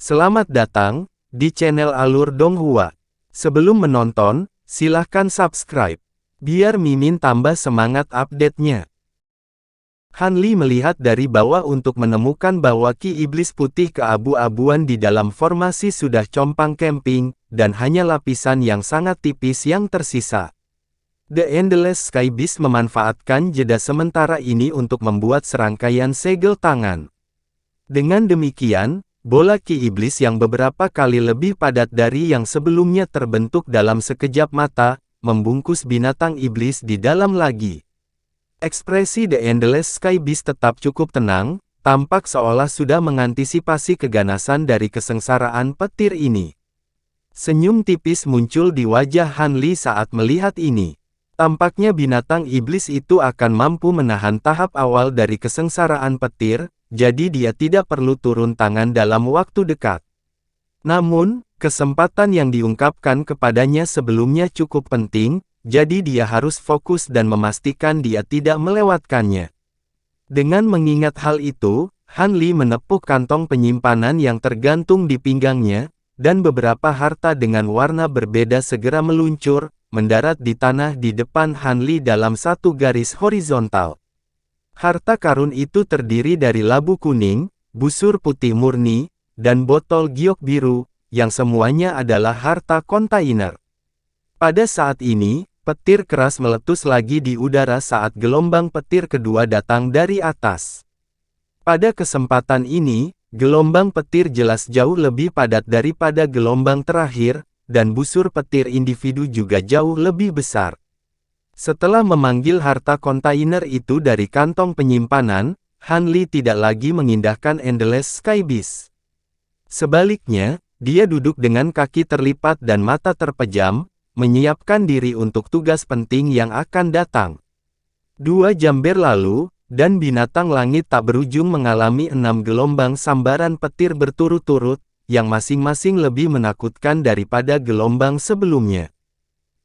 Selamat datang di channel Alur Donghua. Sebelum menonton, silahkan subscribe, biar Mimin tambah semangat update-nya. Han Li melihat dari bawah untuk menemukan bahwa Ki Iblis Putih keabu-abuan di dalam formasi sudah compang camping, dan hanya lapisan yang sangat tipis yang tersisa. The Endless Sky Beast memanfaatkan jeda sementara ini untuk membuat serangkaian segel tangan. Dengan demikian, bola Ki Iblis yang beberapa kali lebih padat dari yang sebelumnya terbentuk dalam sekejap mata, membungkus binatang iblis di dalam lagi. Ekspresi The Endless Sky Beast tetap cukup tenang, tampak seolah sudah mengantisipasi keganasan dari kesengsaraan petir ini. Senyum tipis muncul di wajah Han Li saat melihat ini. Tampaknya binatang iblis itu akan mampu menahan tahap awal dari kesengsaraan petir, jadi dia tidak perlu turun tangan dalam waktu dekat. Namun, kesempatan yang diungkapkan kepadanya sebelumnya cukup penting, jadi dia harus fokus dan memastikan dia tidak melewatkannya. Dengan mengingat hal itu, Han Li menepuk kantong penyimpanan yang tergantung di pinggangnya, dan beberapa harta dengan warna berbeda segera meluncur, mendarat di tanah di depan Han Li dalam satu garis horizontal. Harta karun itu terdiri dari labu kuning, busur putih murni, dan botol giok biru, yang semuanya adalah harta kontainer. Pada saat ini, petir keras meletus lagi di udara saat gelombang petir kedua datang dari atas. Pada kesempatan ini, gelombang petir jelas jauh lebih padat daripada gelombang terakhir, dan busur petir individu juga jauh lebih besar. Setelah memanggil harta kontainer itu dari kantong penyimpanan, Han Li tidak lagi mengindahkan Endless Sky Beast. Sebaliknya, dia duduk dengan kaki terlipat dan mata terpejam, menyiapkan diri untuk tugas penting yang akan datang. 2 jam berlalu, dan binatang langit tak berujung mengalami 6 gelombang sambaran petir berturut-turut, yang masing-masing lebih menakutkan daripada gelombang sebelumnya.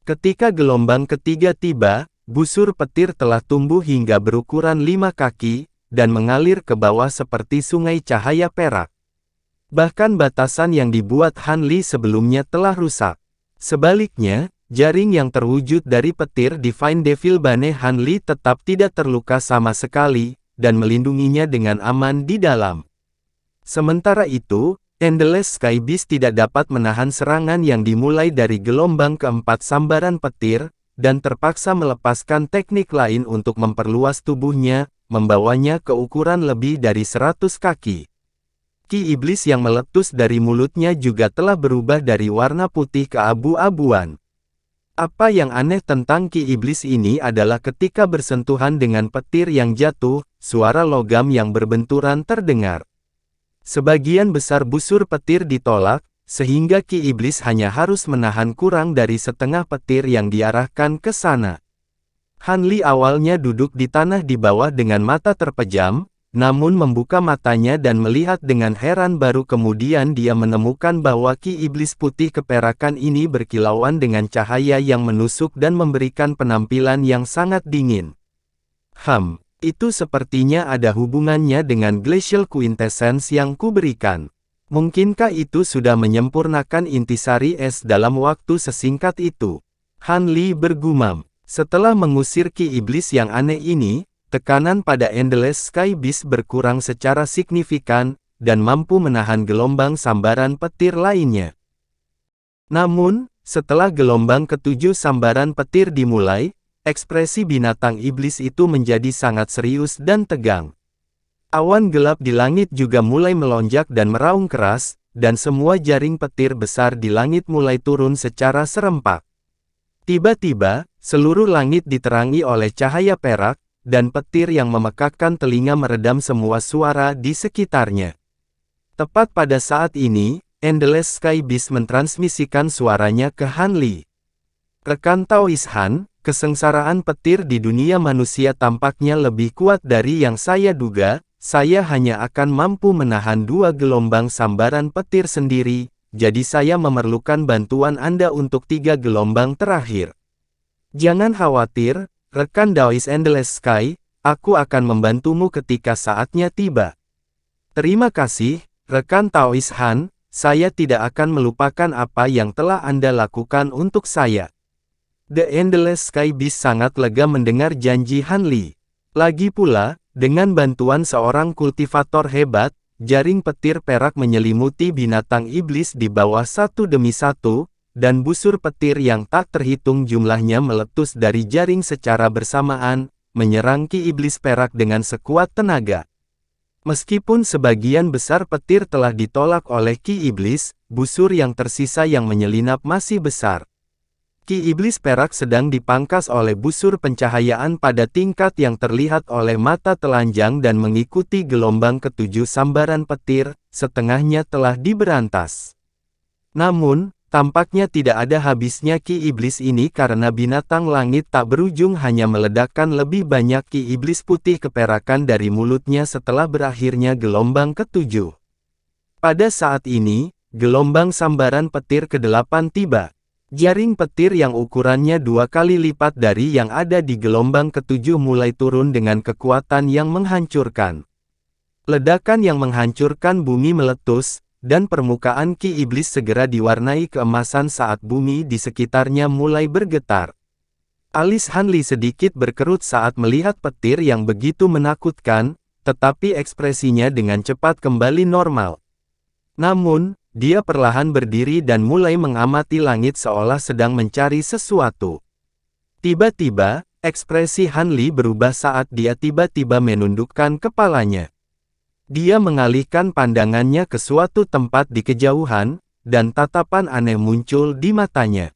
Ketika gelombang ketiga tiba, busur petir telah tumbuh hingga berukuran 5 kaki, dan mengalir ke bawah seperti sungai cahaya perak. Bahkan batasan yang dibuat Han Li sebelumnya telah rusak. Sebaliknya, jaring yang terwujud dari petir Divine Devil Bane Han Li tetap tidak terluka sama sekali, dan melindunginya dengan aman di dalam. Sementara itu, Endless Sky Beast tidak dapat menahan serangan yang dimulai dari gelombang keempat sambaran petir, dan terpaksa melepaskan teknik lain untuk memperluas tubuhnya, membawanya ke ukuran lebih dari 100 kaki. Ki Iblis yang meletus dari mulutnya juga telah berubah dari warna putih ke abu-abuan. Apa yang aneh tentang Ki Iblis ini adalah ketika bersentuhan dengan petir yang jatuh, suara logam yang berbenturan terdengar. Sebagian besar busur petir ditolak, sehingga Ki Iblis hanya harus menahan kurang dari setengah petir yang diarahkan ke sana. Han Li awalnya duduk di tanah di bawah dengan mata terpejam, namun membuka matanya dan melihat dengan heran baru kemudian dia menemukan bahwa Ki Iblis Putih keperakan ini berkilauan dengan cahaya yang menusuk dan memberikan penampilan yang sangat dingin. Itu sepertinya ada hubungannya dengan Glacial Quintessence yang kuberikan. Mungkinkah itu sudah menyempurnakan intisari es dalam waktu sesingkat itu? Han Li bergumam. Setelah mengusir Ki Iblis yang aneh ini, tekanan pada Endless Sky Beast berkurang secara signifikan, dan mampu menahan gelombang sambaran petir lainnya. Namun, setelah gelombang ketujuh sambaran petir dimulai, ekspresi binatang iblis itu menjadi sangat serius dan tegang. Awan gelap di langit juga mulai melonjak dan meraung keras, dan semua jaring petir besar di langit mulai turun secara serempak. Tiba-tiba, seluruh langit diterangi oleh cahaya perak, dan petir yang memekakkan telinga meredam semua suara di sekitarnya. Tepat pada saat ini, Endless Sky Beast mentransmisikan suaranya ke Han Li. Rekan Taoist Han, kesengsaraan petir di dunia manusia tampaknya lebih kuat dari yang saya duga, saya hanya akan mampu menahan 2 gelombang sambaran petir sendiri, jadi saya memerlukan bantuan Anda untuk 3 gelombang terakhir. Jangan khawatir, rekan Taoist Endless Sky, aku akan membantumu ketika saatnya tiba. Terima kasih, rekan Taoist Han, saya tidak akan melupakan apa yang telah Anda lakukan untuk saya. The Endless Sky Beast sangat lega mendengar janji Han Li. Lagi pula, dengan bantuan seorang kultivator hebat, jaring petir perak menyelimuti binatang iblis di bawah satu demi satu, dan busur petir yang tak terhitung jumlahnya meletus dari jaring secara bersamaan, menyerang Ki Iblis perak dengan sekuat tenaga. Meskipun sebagian besar petir telah ditolak oleh Ki Iblis, busur yang tersisa yang menyelinap masih besar. Ki Iblis perak sedang dipangkas oleh busur pencahayaan pada tingkat yang terlihat oleh mata telanjang dan mengikuti gelombang ketujuh sambaran petir, setengahnya telah diberantas. Namun, tampaknya tidak ada habisnya Ki Iblis ini karena binatang langit tak berujung hanya meledakkan lebih banyak Ki Iblis putih keperakan dari mulutnya setelah berakhirnya gelombang ketujuh. Pada saat ini, gelombang sambaran petir ke-8 tiba. Jaring petir yang ukurannya 2 kali lipat dari yang ada di gelombang ke-7 mulai turun dengan kekuatan yang menghancurkan. Ledakan yang menghancurkan bumi meletus, dan permukaan Ki Iblis segera diwarnai keemasan saat bumi di sekitarnya mulai bergetar. Alis Han Li sedikit berkerut saat melihat petir yang begitu menakutkan, tetapi ekspresinya dengan cepat kembali normal. Namun, dia perlahan berdiri dan mulai mengamati langit seolah sedang mencari sesuatu. Tiba-tiba, ekspresi Han Li berubah saat dia tiba-tiba menundukkan kepalanya. Dia mengalihkan pandangannya ke suatu tempat di kejauhan, dan tatapan aneh muncul di matanya.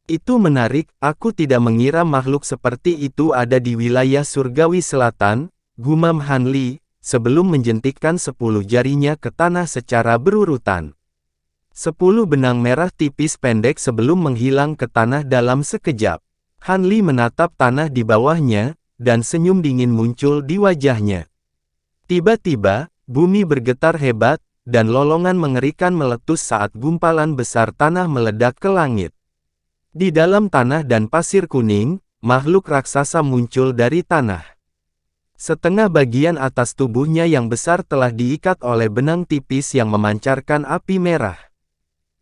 Itu menarik, aku tidak mengira makhluk seperti itu ada di wilayah surgawi selatan, gumam Han Li, sebelum menjentikkan 10 jarinya ke tanah secara berurutan. 10 benang merah tipis pendek sebelum menghilang ke tanah dalam sekejap. Han Li menatap tanah di bawahnya, dan senyum dingin muncul di wajahnya. Tiba-tiba, bumi bergetar hebat, dan lolongan mengerikan meletus saat gumpalan besar tanah meledak ke langit. Di dalam tanah dan pasir kuning, makhluk raksasa muncul dari tanah. Setengah bagian atas tubuhnya yang besar telah diikat oleh benang tipis yang memancarkan api merah.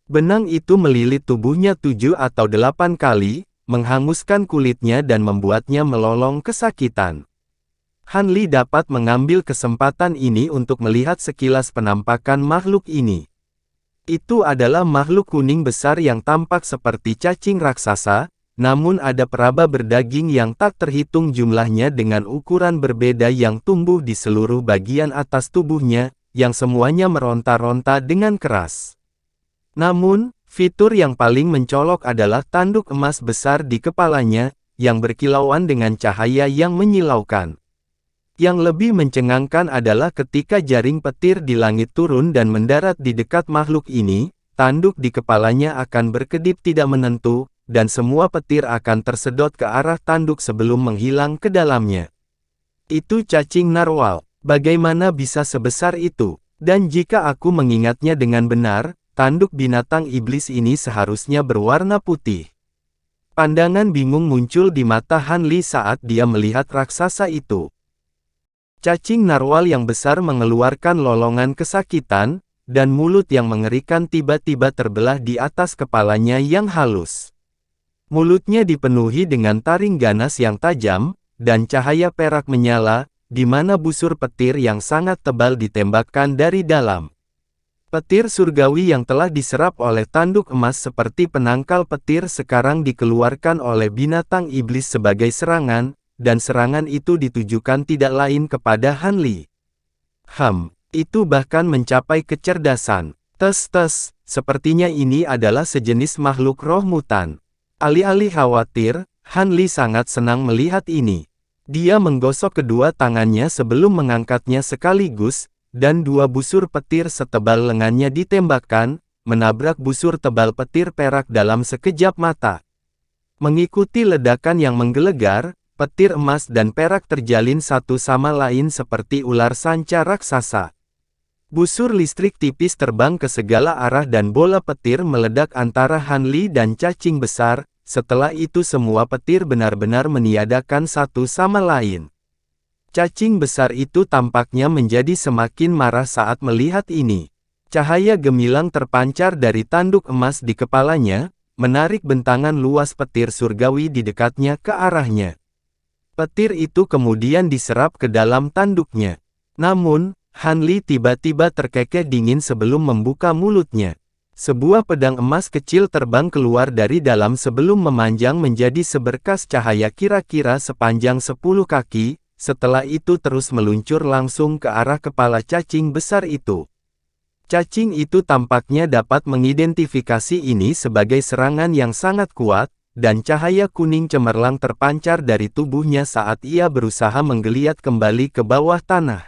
Benang itu melilit tubuhnya 7 atau 8 kali, menghanguskan kulitnya dan membuatnya melolong kesakitan. Han Li dapat mengambil kesempatan ini untuk melihat sekilas penampakan makhluk ini. Itu adalah makhluk kuning besar yang tampak seperti cacing raksasa, namun ada peraba berdaging yang tak terhitung jumlahnya dengan ukuran berbeda yang tumbuh di seluruh bagian atas tubuhnya, yang semuanya meronta-ronta dengan keras. Namun, fitur yang paling mencolok adalah tanduk emas besar di kepalanya, yang berkilauan dengan cahaya yang menyilaukan. Yang lebih mencengangkan adalah ketika jaring petir di langit turun dan mendarat di dekat makhluk ini, tanduk di kepalanya akan berkedip tidak menentu, dan semua petir akan tersedot ke arah tanduk sebelum menghilang ke dalamnya. Itu cacing narwal. Bagaimana bisa sebesar itu? Dan jika aku mengingatnya dengan benar, tanduk binatang iblis ini seharusnya berwarna putih. Pandangan bingung muncul di mata Han Li saat dia melihat raksasa itu. Cacing narwal yang besar mengeluarkan lolongan kesakitan, dan mulut yang mengerikan tiba-tiba terbelah di atas kepalanya yang halus. Mulutnya dipenuhi dengan taring ganas yang tajam, dan cahaya perak menyala, di mana busur petir yang sangat tebal ditembakkan dari dalam. Petir surgawi yang telah diserap oleh tanduk emas seperti penangkal petir sekarang dikeluarkan oleh binatang iblis sebagai serangan, dan serangan itu ditujukan tidak lain kepada Han Li. Itu bahkan mencapai kecerdasan. Tes, sepertinya ini adalah sejenis makhluk roh mutan. Alih-alih khawatir, Han Li sangat senang melihat ini. Dia menggosok kedua tangannya sebelum mengangkatnya sekaligus, dan 2 busur petir setebal lengannya ditembakkan, menabrak busur tebal petir perak dalam sekejap mata. Mengikuti ledakan yang menggelegar, petir emas dan perak terjalin satu sama lain seperti ular sanca raksasa. Busur listrik tipis terbang ke segala arah dan bola petir meledak antara Han Li dan cacing besar. Setelah itu semua petir benar-benar meniadakan satu sama lain. Cacing besar itu tampaknya menjadi semakin marah saat melihat ini. Cahaya gemilang terpancar dari tanduk emas di kepalanya, menarik bentangan luas petir surgawi di dekatnya ke arahnya. Petir itu kemudian diserap ke dalam tanduknya. Namun, Han Li tiba-tiba terkekeh dingin sebelum membuka mulutnya. Sebuah pedang emas kecil terbang keluar dari dalam sebelum memanjang menjadi seberkas cahaya kira-kira sepanjang 10 kaki, setelah itu terus meluncur langsung ke arah kepala cacing besar itu. Cacing itu tampaknya dapat mengidentifikasi ini sebagai serangan yang sangat kuat, dan cahaya kuning cemerlang terpancar dari tubuhnya saat ia berusaha menggeliat kembali ke bawah tanah.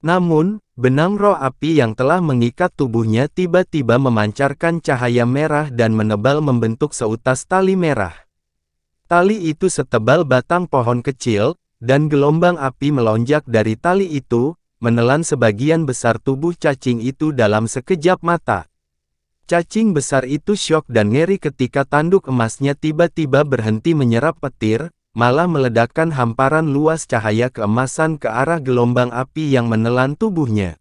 Namun, benang roh api yang telah mengikat tubuhnya tiba-tiba memancarkan cahaya merah dan menebal membentuk seutas tali merah. Tali itu setebal batang pohon kecil, dan gelombang api melonjak dari tali itu, menelan sebagian besar tubuh cacing itu dalam sekejap mata. Cacing besar itu syok dan ngeri ketika tanduk emasnya tiba-tiba berhenti menyerap petir, malah meledakkan hamparan luas cahaya keemasan ke arah gelombang api yang menelan tubuhnya.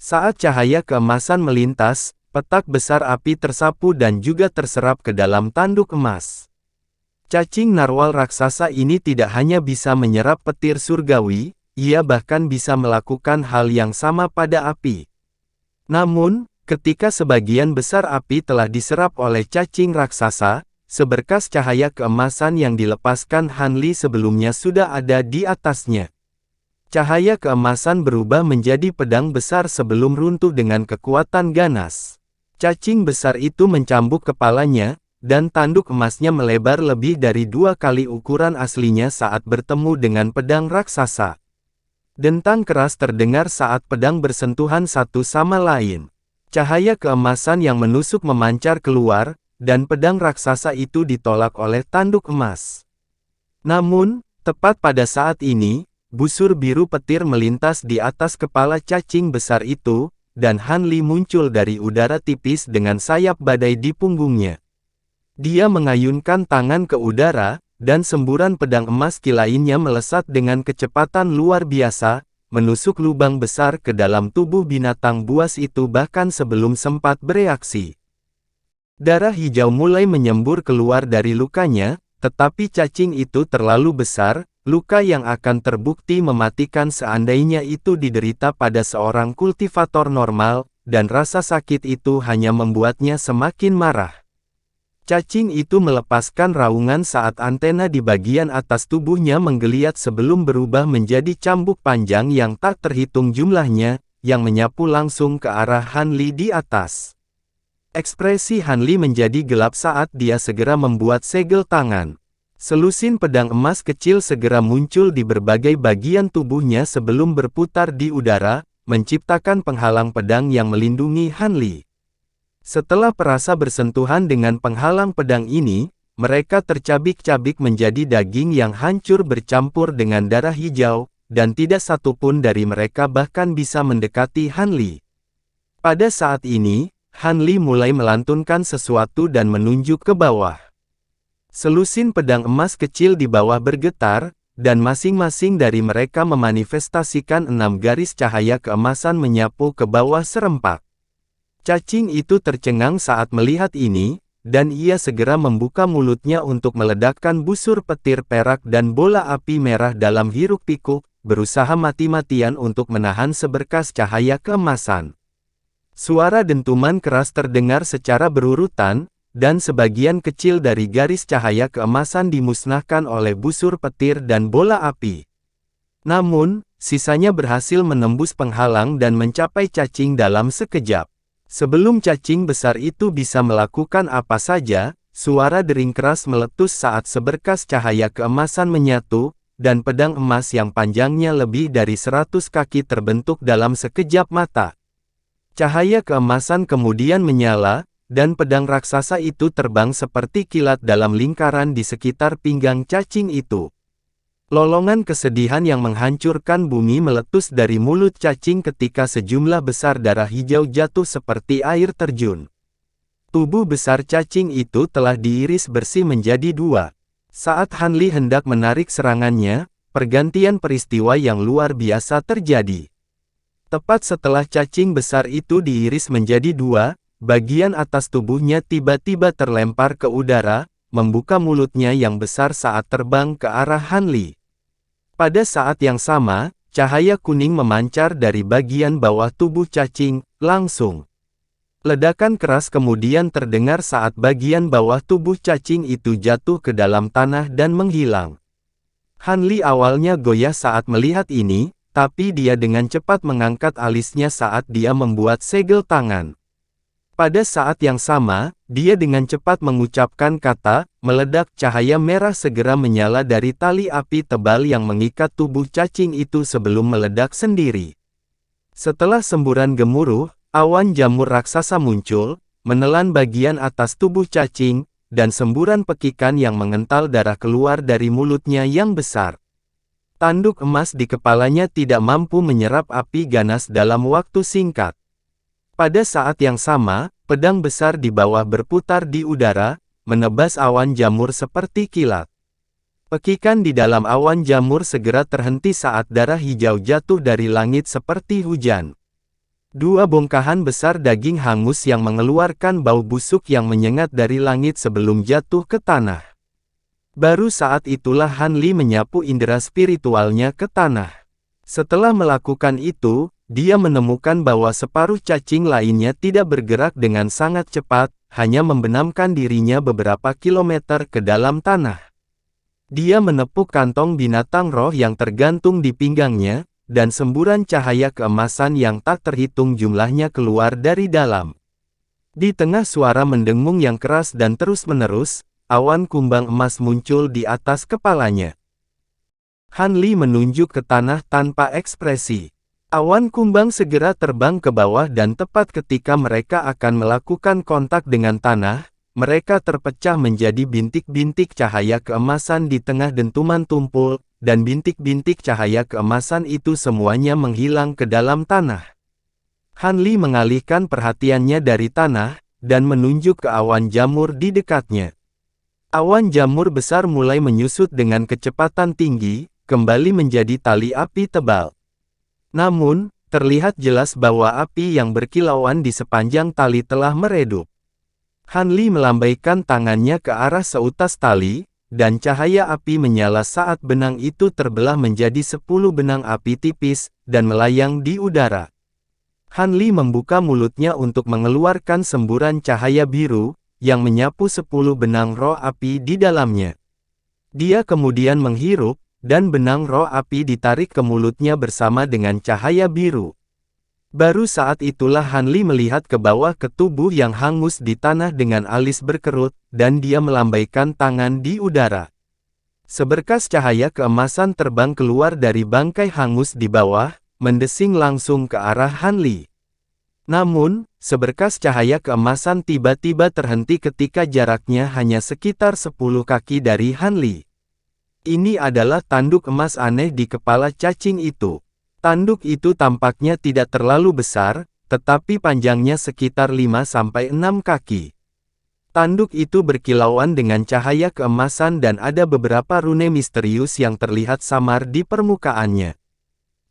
Saat cahaya keemasan melintas, petak besar api tersapu dan juga terserap ke dalam tanduk emas. Cacing narwal raksasa ini tidak hanya bisa menyerap petir surgawi, ia bahkan bisa melakukan hal yang sama pada api. Namun, ketika sebagian besar api telah diserap oleh cacing raksasa, seberkas cahaya keemasan yang dilepaskan Han Li sebelumnya sudah ada di atasnya. Cahaya keemasan berubah menjadi pedang besar sebelum runtuh dengan kekuatan ganas. Cacing besar itu mencambuk kepalanya, dan tanduk emasnya melebar lebih dari 2 kali ukuran aslinya saat bertemu dengan pedang raksasa. Dentang keras terdengar saat pedang bersentuhan satu sama lain. Cahaya keemasan yang menusuk memancar keluar, dan pedang raksasa itu ditolak oleh tanduk emas. Namun, tepat pada saat ini, busur biru petir melintas di atas kepala cacing besar itu, dan Han Li muncul dari udara tipis dengan sayap badai di punggungnya. Dia mengayunkan tangan ke udara, dan semburan pedang emas lainnya melesat dengan kecepatan luar biasa, menusuk lubang besar ke dalam tubuh binatang buas itu bahkan sebelum sempat bereaksi. Darah hijau mulai menyembur keluar dari lukanya, tetapi cacing itu terlalu besar, luka yang akan terbukti mematikan seandainya itu diderita pada seorang kultivator normal, dan rasa sakit itu hanya membuatnya semakin marah. Cacing itu melepaskan raungan saat antena di bagian atas tubuhnya menggeliat sebelum berubah menjadi cambuk panjang yang tak terhitung jumlahnya, yang menyapu langsung ke arah Han Li di atas. Ekspresi Han Li menjadi gelap saat dia segera membuat segel tangan. Selusin pedang emas kecil segera muncul di berbagai bagian tubuhnya sebelum berputar di udara, menciptakan penghalang pedang yang melindungi Han Li. Setelah perasa bersentuhan dengan penghalang pedang ini, mereka tercabik-cabik menjadi daging yang hancur bercampur dengan darah hijau, dan tidak satupun dari mereka bahkan bisa mendekati Han Li. Pada saat ini, Han Li mulai melantunkan sesuatu dan menunjuk ke bawah. Selusin pedang emas kecil di bawah bergetar, dan masing-masing dari mereka memanifestasikan 6 garis cahaya keemasan menyapu ke bawah serempak. Cacing itu tercengang saat melihat ini, dan ia segera membuka mulutnya untuk meledakkan busur petir perak dan bola api merah dalam hiruk-pikuk, berusaha mati-matian untuk menahan seberkas cahaya keemasan. Suara dentuman keras terdengar secara berurutan, dan sebagian kecil dari garis cahaya keemasan dimusnahkan oleh busur petir dan bola api. Namun, sisanya berhasil menembus penghalang dan mencapai cacing dalam sekejap. Sebelum cacing besar itu bisa melakukan apa saja, suara dering keras meletus saat seberkas cahaya keemasan menyatu, dan pedang emas yang panjangnya lebih dari 100 kaki terbentuk dalam sekejap mata. Cahaya keemasan kemudian menyala, dan pedang raksasa itu terbang seperti kilat dalam lingkaran di sekitar pinggang cacing itu. Lolongan kesedihan yang menghancurkan bumi meletus dari mulut cacing ketika sejumlah besar darah hijau jatuh seperti air terjun. Tubuh besar cacing itu telah diiris bersih menjadi 2. Saat Han Li hendak menarik serangannya, pergantian peristiwa yang luar biasa terjadi. Tepat setelah cacing besar itu diiris menjadi dua, bagian atas tubuhnya tiba-tiba terlempar ke udara, membuka mulutnya yang besar saat terbang ke arah Han Li. Pada saat yang sama, cahaya kuning memancar dari bagian bawah tubuh cacing, langsung. Ledakan keras kemudian terdengar saat bagian bawah tubuh cacing itu jatuh ke dalam tanah dan menghilang. Han Li awalnya goyah saat melihat ini, tapi dia dengan cepat mengangkat alisnya saat dia membuat segel tangan. Pada saat yang sama, dia dengan cepat mengucapkan kata, meledak. Cahaya merah segera menyala dari tali api tebal yang mengikat tubuh cacing itu sebelum meledak sendiri. Setelah semburan gemuruh, awan jamur raksasa muncul, menelan bagian atas tubuh cacing, dan semburan pekikan yang mengental darah keluar dari mulutnya yang besar. Tanduk emas di kepalanya tidak mampu menyerap api ganas dalam waktu singkat. Pada saat yang sama, pedang besar di bawah berputar di udara, menebas awan jamur seperti kilat. Pekikan di dalam awan jamur segera terhenti saat darah hijau jatuh dari langit seperti hujan. Dua bongkahan besar daging hangus yang mengeluarkan bau busuk yang menyengat dari langit sebelum jatuh ke tanah. Baru saat itulah Han Li menyapu indera spiritualnya ke tanah. Setelah melakukan itu, dia menemukan bahwa separuh cacing lainnya tidak bergerak dengan sangat cepat, hanya membenamkan dirinya beberapa kilometer ke dalam tanah. Dia menepuk kantong binatang roh yang tergantung di pinggangnya, dan semburan cahaya keemasan yang tak terhitung jumlahnya keluar dari dalam. Di tengah suara mendengung yang keras dan terus-menerus, awan kumbang emas muncul di atas kepalanya. Han Li menunjuk ke tanah tanpa ekspresi. Awan kumbang segera terbang ke bawah dan tepat ketika mereka akan melakukan kontak dengan tanah, mereka terpecah menjadi bintik-bintik cahaya keemasan di tengah dentuman tumpul, dan bintik-bintik cahaya keemasan itu semuanya menghilang ke dalam tanah. Han Li mengalihkan perhatiannya dari tanah, dan menunjuk ke awan jamur di dekatnya. Awan jamur besar mulai menyusut dengan kecepatan tinggi, kembali menjadi tali api tebal. Namun, terlihat jelas bahwa api yang berkilauan di sepanjang tali telah meredup. Han Li melambaikan tangannya ke arah seutas tali, dan cahaya api menyala saat benang itu terbelah menjadi 10 benang api tipis, dan melayang di udara. Han Li membuka mulutnya untuk mengeluarkan semburan cahaya biru, yang menyapu 10 benang roh api di dalamnya. Dia kemudian menghirup, dan benang roh api ditarik ke mulutnya bersama dengan cahaya biru. Baru saat itulah Han Li melihat ke bawah ke tubuh yang hangus di tanah dengan alis berkerut, dan dia melambaikan tangan di udara. Seberkas cahaya keemasan terbang keluar dari bangkai hangus di bawah, mendesing langsung ke arah Han Li. Namun, seberkas cahaya keemasan tiba-tiba terhenti ketika jaraknya hanya sekitar 10 kaki dari Han Li. Ini adalah tanduk emas aneh di kepala cacing itu. Tanduk itu tampaknya tidak terlalu besar, tetapi panjangnya sekitar 5-6 kaki. Tanduk itu berkilauan dengan cahaya keemasan dan ada beberapa rune misterius yang terlihat samar di permukaannya.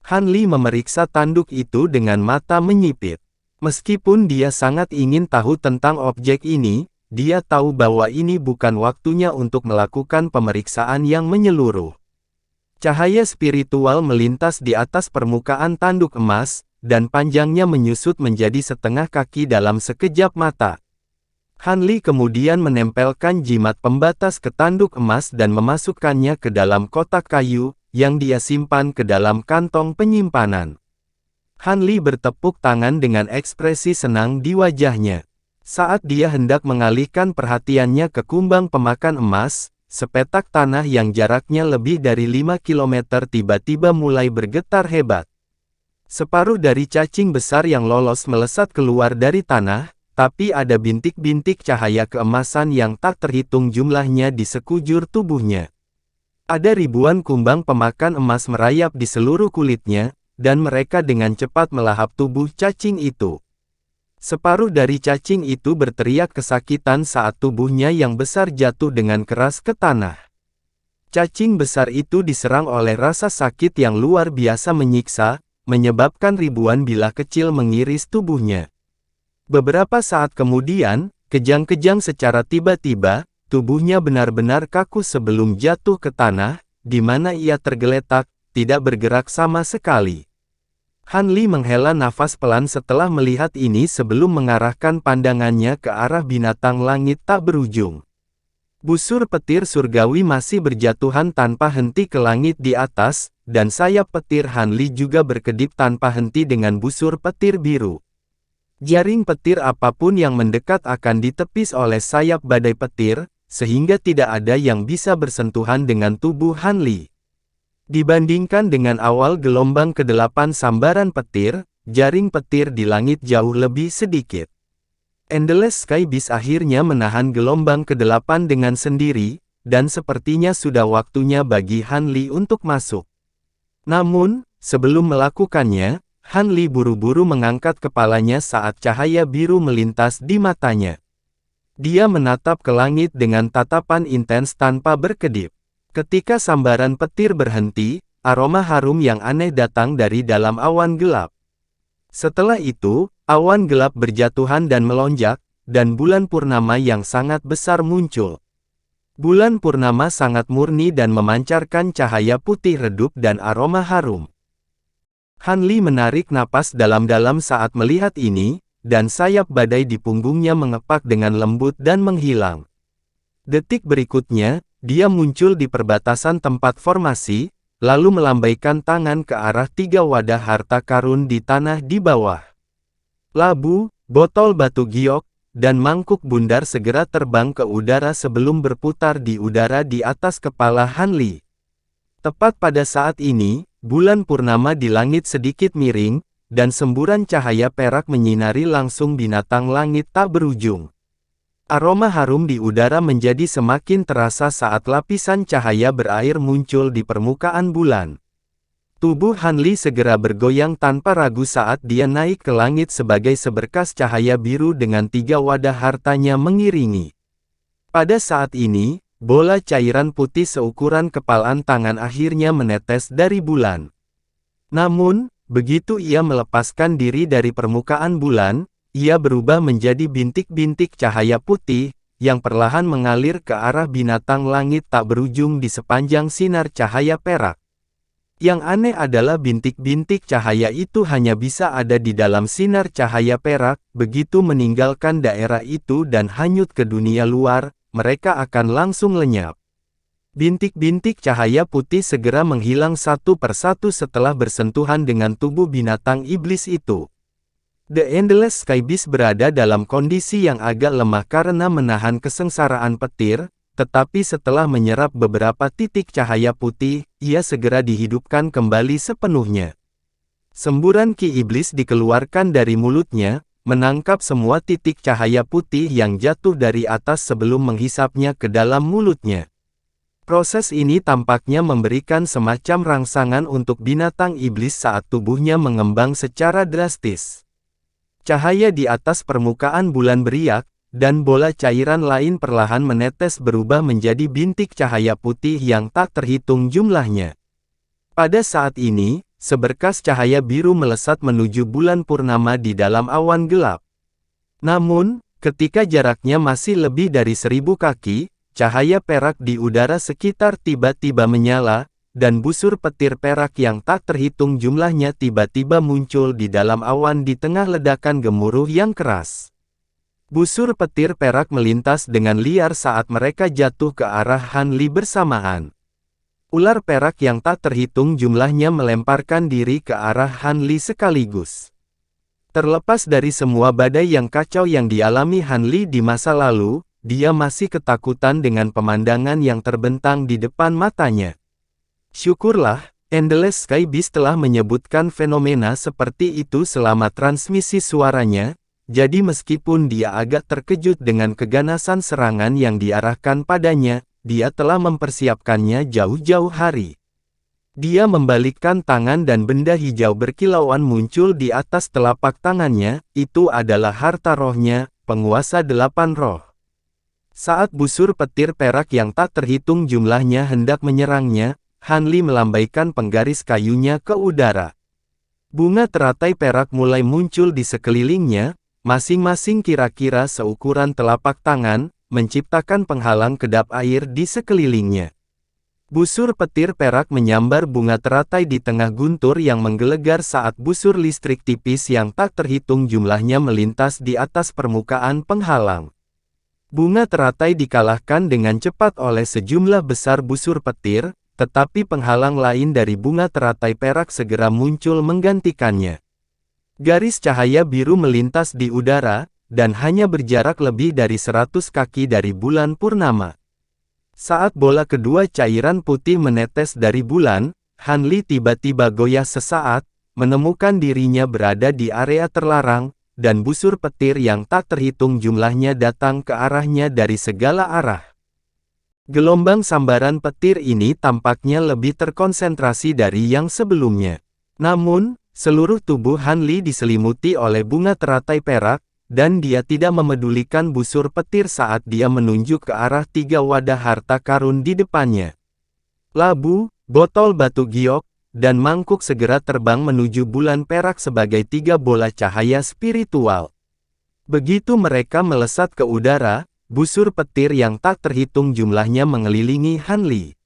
Han Li memeriksa tanduk itu dengan mata menyipit. Meskipun dia sangat ingin tahu tentang objek ini, dia tahu bahwa ini bukan waktunya untuk melakukan pemeriksaan yang menyeluruh. Cahaya spiritual melintas di atas permukaan tanduk emas, dan panjangnya menyusut menjadi setengah kaki dalam sekejap mata. Han Li kemudian menempelkan jimat pembatas ke tanduk emas dan memasukkannya ke dalam kotak kayu, yang dia simpan ke dalam kantong penyimpanan. Han Li bertepuk tangan dengan ekspresi senang di wajahnya. Saat dia hendak mengalihkan perhatiannya ke kumbang pemakan emas, sepetak tanah yang jaraknya lebih dari 5 km tiba-tiba mulai bergetar hebat. Separuh dari cacing besar yang lolos melesat keluar dari tanah, tapi ada bintik-bintik cahaya keemasan yang tak terhitung jumlahnya di sekujur tubuhnya. Ada ribuan kumbang pemakan emas merayap di seluruh kulitnya, dan mereka dengan cepat melahap tubuh cacing itu. Separuh dari cacing itu berteriak kesakitan saat tubuhnya yang besar jatuh dengan keras ke tanah. Cacing besar itu diserang oleh rasa sakit yang luar biasa menyiksa, menyebabkan ribuan bilah kecil mengiris tubuhnya. Beberapa saat kemudian, kejang-kejang secara tiba-tiba, tubuhnya benar-benar kaku sebelum jatuh ke tanah, di mana ia tergeletak, tidak bergerak sama sekali. Han Li menghela nafas pelan setelah melihat ini sebelum mengarahkan pandangannya ke arah binatang langit tak berujung. Busur petir surgawi masih berjatuhan tanpa henti ke langit di atas, dan sayap petir Han Li juga berkedip tanpa henti dengan busur petir biru. Jaring petir apapun yang mendekat akan ditepis oleh sayap badai petir, sehingga tidak ada yang bisa bersentuhan dengan tubuh Han Li. Dibandingkan dengan awal gelombang ke-8 sambaran petir, jaring petir di langit jauh lebih sedikit. Endless Sky Beast akhirnya menahan gelombang ke-8 dengan sendiri, dan sepertinya sudah waktunya bagi Han Li untuk masuk. Namun, sebelum melakukannya, Han Li buru-buru mengangkat kepalanya saat cahaya biru melintas di matanya. Dia menatap ke langit dengan tatapan intens tanpa berkedip. Ketika sambaran petir berhenti, aroma harum yang aneh datang dari dalam awan gelap. Setelah itu, awan gelap berjatuhan dan melonjak, dan bulan purnama yang sangat besar muncul. Bulan purnama sangat murni dan memancarkan cahaya putih redup dan aroma harum. Han Li menarik napas dalam-dalam saat melihat ini, dan sayap badai di punggungnya mengepak dengan lembut dan menghilang. Detik berikutnya, dia muncul di perbatasan tempat formasi, lalu melambaikan tangan ke arah 3 wadah harta karun di tanah di bawah. Labu, botol batu giok, dan mangkuk bundar segera terbang ke udara sebelum berputar di udara di atas kepala Han Li. Tepat pada saat ini, bulan purnama di langit sedikit miring, dan semburan cahaya perak menyinari langsung binatang langit tak berujung. Aroma harum di udara menjadi semakin terasa saat lapisan cahaya berair muncul di permukaan bulan. Tubuh Han Li segera bergoyang tanpa ragu saat dia naik ke langit sebagai seberkas cahaya biru dengan 3 wadah hartanya mengiringi. Pada saat ini, bola cairan putih seukuran kepalan tangan akhirnya menetes dari bulan. Namun, begitu ia melepaskan diri dari permukaan bulan, ia berubah menjadi bintik-bintik cahaya putih, yang perlahan mengalir ke arah binatang langit tak berujung di sepanjang sinar cahaya perak. Yang aneh adalah bintik-bintik cahaya itu hanya bisa ada di dalam sinar cahaya perak, begitu meninggalkan daerah itu dan hanyut ke dunia luar, mereka akan langsung lenyap. Bintik-bintik cahaya putih segera menghilang satu persatu setelah bersentuhan dengan tubuh binatang iblis itu. The Endless Sky Beast berada dalam kondisi yang agak lemah karena menahan kesengsaraan petir, tetapi setelah menyerap beberapa titik cahaya putih, ia segera dihidupkan kembali sepenuhnya. Semburan ki iblis dikeluarkan dari mulutnya, menangkap semua titik cahaya putih yang jatuh dari atas sebelum menghisapnya ke dalam mulutnya. Proses ini tampaknya memberikan semacam rangsangan untuk binatang iblis saat tubuhnya mengembang secara drastis. Cahaya di atas permukaan bulan beriak, dan bola cairan lain perlahan menetes berubah menjadi bintik cahaya putih yang tak terhitung jumlahnya. Pada saat ini, seberkas cahaya biru melesat menuju bulan purnama di dalam awan gelap. Namun, ketika jaraknya masih lebih dari 1000 kaki, cahaya perak di udara sekitar tiba-tiba menyala, dan busur petir perak yang tak terhitung jumlahnya tiba-tiba muncul di dalam awan di tengah ledakan gemuruh yang keras. Busur petir perak melintas dengan liar saat mereka jatuh ke arah Han Li bersamaan. Ular perak yang tak terhitung jumlahnya melemparkan diri ke arah Han Li sekaligus. Terlepas dari semua badai yang kacau yang dialami Han Li di masa lalu, dia masih ketakutan dengan pemandangan yang terbentang di depan matanya. Syukurlah, Endless Sky Beast telah menyebutkan fenomena seperti itu selama transmisi suaranya, jadi meskipun dia agak terkejut dengan keganasan serangan yang diarahkan padanya, dia telah mempersiapkannya jauh-jauh hari. Dia membalikkan tangan dan benda hijau berkilauan muncul di atas telapak tangannya, itu adalah harta rohnya, penguasa 8 roh. Saat busur petir perak yang tak terhitung jumlahnya hendak menyerangnya, Han Li melambaikan penggaris kayunya ke udara. Bunga teratai perak mulai muncul di sekelilingnya, masing-masing kira-kira seukuran telapak tangan, menciptakan penghalang kedap air di sekelilingnya. Busur petir perak menyambar bunga teratai di tengah guntur yang menggelegar saat busur listrik tipis yang tak terhitung jumlahnya melintas di atas permukaan penghalang. Bunga teratai dikalahkan dengan cepat oleh sejumlah besar busur petir, tetapi penghalang lain dari bunga teratai perak segera muncul menggantikannya. Garis cahaya biru melintas di udara, dan hanya berjarak lebih dari 100 kaki dari bulan purnama. Saat bola kedua cairan putih menetes dari bulan, Han Li tiba-tiba goyah sesaat, menemukan dirinya berada di area terlarang, dan busur petir yang tak terhitung jumlahnya datang ke arahnya dari segala arah. Gelombang sambaran petir ini tampaknya lebih terkonsentrasi dari yang sebelumnya. Namun, seluruh tubuh Han Li diselimuti oleh bunga teratai perak, dan dia tidak memedulikan busur petir saat dia menunjuk ke arah 3 wadah harta karun di depannya. Labu, botol batu giok, dan mangkuk segera terbang menuju bulan perak sebagai 3 bola cahaya spiritual. Begitu mereka melesat ke udara, busur petir yang tak terhitung jumlahnya mengelilingi Han Li.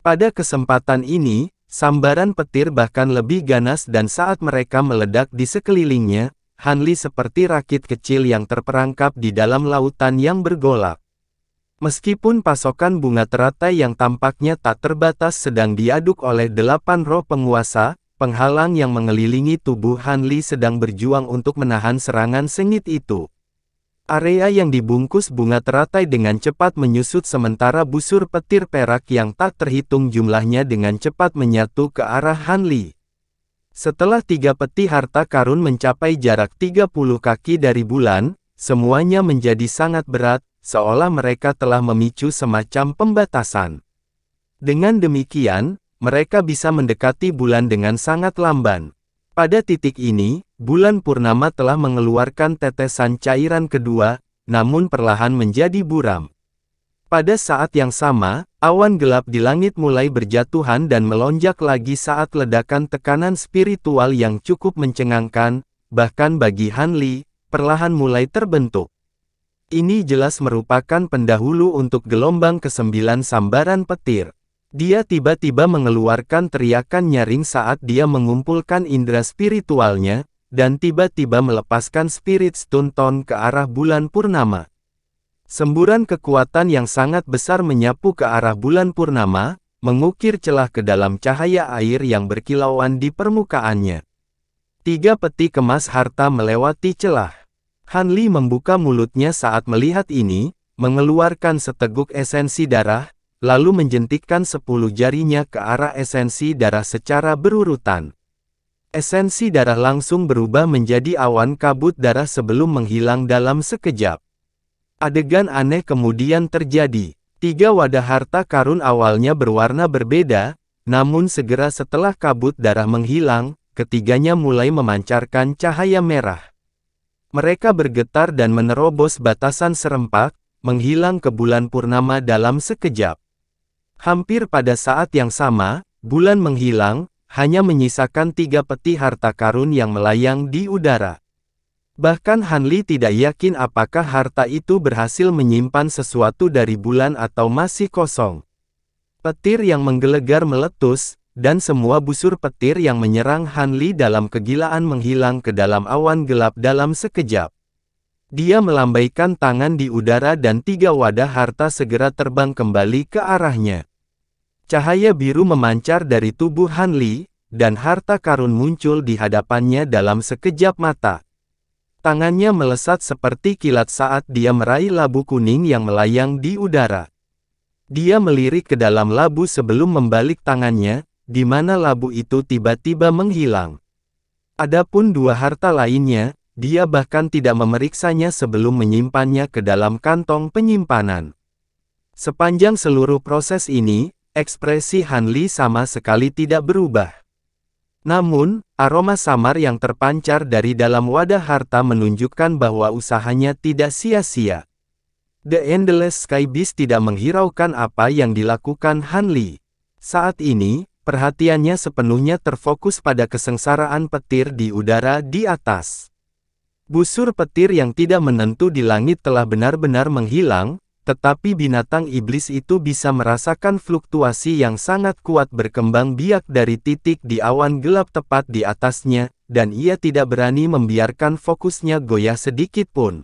Pada kesempatan ini, sambaran petir bahkan lebih ganas dan saat mereka meledak di sekelilingnya, Han Li seperti rakit kecil yang terperangkap di dalam lautan yang bergolak. Meskipun pasokan bunga teratai yang tampaknya tak terbatas sedang diaduk oleh 8 roh penguasa, penghalang yang mengelilingi tubuh Han Li sedang berjuang untuk menahan serangan sengit itu. Area yang dibungkus bunga teratai dengan cepat menyusut sementara busur petir perak yang tak terhitung jumlahnya dengan cepat menyatu ke arah Han Li. Setelah 3 peti harta karun mencapai jarak 30 kaki dari bulan, semuanya menjadi sangat berat, seolah mereka telah memicu semacam pembatasan. Dengan demikian, mereka bisa mendekati bulan dengan sangat lamban. Pada titik ini, bulan purnama telah mengeluarkan tetesan cairan kedua, namun perlahan menjadi buram. Pada saat yang sama, awan gelap di langit mulai berjatuhan dan melonjak lagi saat ledakan tekanan spiritual yang cukup mencengangkan, bahkan bagi Han Li, perlahan mulai terbentuk. Ini jelas merupakan pendahulu untuk gelombang ke-9 sambaran petir. Dia tiba-tiba mengeluarkan teriakan nyaring saat dia mengumpulkan indera spiritualnya, dan tiba-tiba melepaskan spirit stun tone ke arah bulan purnama. Semburan kekuatan yang sangat besar menyapu ke arah bulan purnama, mengukir celah ke dalam cahaya air yang berkilauan di permukaannya. 3 peti kemas harta melewati celah. Han Li membuka mulutnya saat melihat ini, mengeluarkan seteguk esensi darah, lalu menjentikkan 10 jarinya ke arah esensi darah secara berurutan. Esensi darah langsung berubah menjadi awan kabut darah sebelum menghilang dalam sekejap. Adegan aneh kemudian terjadi. 3 wadah harta karun awalnya berwarna berbeda, namun segera setelah kabut darah menghilang, ketiganya mulai memancarkan cahaya merah. Mereka bergetar dan menerobos batasan serempak, menghilang ke bulan purnama dalam sekejap. Hampir pada saat yang sama, bulan menghilang, hanya menyisakan 3 peti harta karun yang melayang di udara. Bahkan Han Li tidak yakin apakah harta itu berhasil menyimpan sesuatu dari bulan atau masih kosong. Petir yang menggelegar meletus, dan semua busur petir yang menyerang Han Li dalam kegilaan menghilang ke dalam awan gelap dalam sekejap. Dia melambaikan tangan di udara dan 3 wadah harta segera terbang kembali ke arahnya. Cahaya biru memancar dari tubuh Han Li, dan harta karun muncul di hadapannya dalam sekejap mata. Tangannya melesat seperti kilat saat dia meraih labu kuning yang melayang di udara. Dia melirik ke dalam labu sebelum membalik tangannya, di mana labu itu tiba-tiba menghilang. Adapun 2 harta lainnya, dia bahkan tidak memeriksanya sebelum menyimpannya ke dalam kantong penyimpanan. Sepanjang seluruh proses ini, ekspresi Han Li sama sekali tidak berubah. Namun, aroma samar yang terpancar dari dalam wadah harta menunjukkan bahwa usahanya tidak sia-sia. The Endless Sky Beast tidak menghiraukan apa yang dilakukan Han Li. Saat ini, Perhatiannya sepenuhnya terfokus pada kesengsaraan petir di udara di atas. Busur petir yang tidak menentu di langit telah benar-benar menghilang, tetapi binatang iblis itu bisa merasakan fluktuasi yang sangat kuat berkembang biak dari titik di awan gelap tepat di atasnya, dan ia tidak berani membiarkan fokusnya goyah sedikit pun.